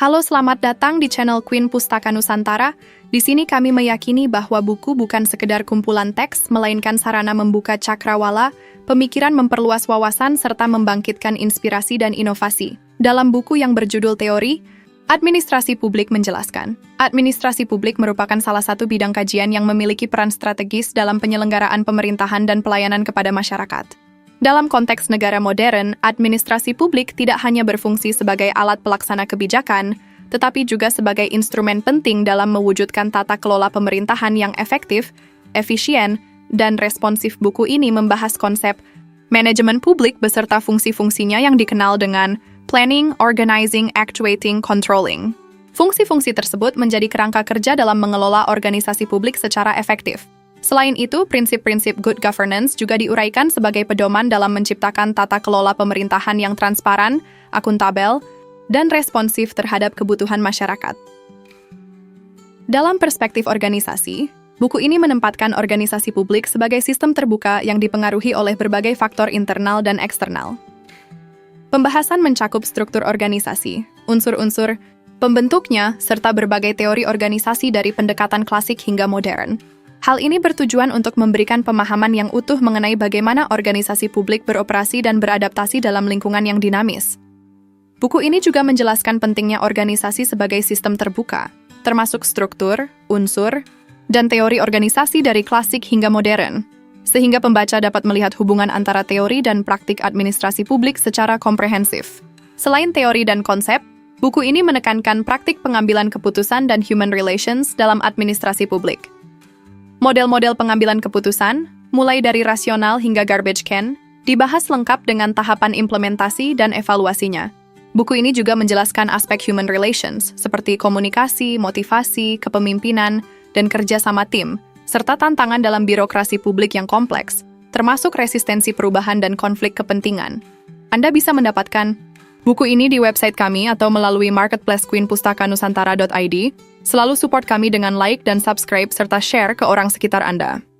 Halo, selamat datang di channel Queen Pustaka Nusantara. Di sini kami meyakini bahwa buku bukan sekedar kumpulan teks, melainkan sarana membuka cakrawala, pemikiran, memperluas wawasan, serta membangkitkan inspirasi dan inovasi. Dalam buku yang berjudul Teori Administrasi Publik menjelaskan, administrasi publik merupakan salah satu bidang kajian yang memiliki peran strategis dalam penyelenggaraan pemerintahan dan pelayanan kepada masyarakat. Dalam konteks negara modern, administrasi publik tidak hanya berfungsi sebagai alat pelaksana kebijakan, tetapi juga sebagai instrumen penting dalam mewujudkan tata kelola pemerintahan yang efektif, efisien, dan responsif. Buku ini membahas konsep manajemen publik beserta fungsi-fungsinya yang dikenal dengan planning, organizing, actuating, controlling. Fungsi-fungsi tersebut menjadi kerangka kerja dalam mengelola organisasi publik secara efektif. Selain itu, prinsip-prinsip good governance juga diuraikan sebagai pedoman dalam menciptakan tata kelola pemerintahan yang transparan, akuntabel, dan responsif terhadap kebutuhan masyarakat. Dalam perspektif organisasi, buku ini menempatkan organisasi publik sebagai sistem terbuka yang dipengaruhi oleh berbagai faktor internal dan eksternal. Pembahasan mencakup struktur organisasi, unsur-unsur pembentuknya, serta berbagai teori organisasi dari pendekatan klasik hingga modern. Hal ini bertujuan untuk memberikan pemahaman yang utuh mengenai bagaimana organisasi publik beroperasi dan beradaptasi dalam lingkungan yang dinamis. Buku ini juga menjelaskan pentingnya organisasi sebagai sistem terbuka, termasuk struktur, unsur, dan teori organisasi dari klasik hingga modern, sehingga pembaca dapat melihat hubungan antara teori dan praktik administrasi publik secara komprehensif. Selain teori dan konsep, buku ini menekankan praktik pengambilan keputusan dan human relations dalam administrasi publik. Model-model pengambilan keputusan, mulai dari rasional hingga garbage can, dibahas lengkap dengan tahapan implementasi dan evaluasinya. Buku ini juga menjelaskan aspek human relations, seperti komunikasi, motivasi, kepemimpinan, dan kerja sama tim, serta tantangan dalam birokrasi publik yang kompleks, termasuk resistensi perubahan dan konflik kepentingan. Anda bisa mendapatkan buku ini di website kami atau melalui marketplace queenpustakanusantara.id. Selalu support kami dengan like dan subscribe serta share ke orang sekitar Anda.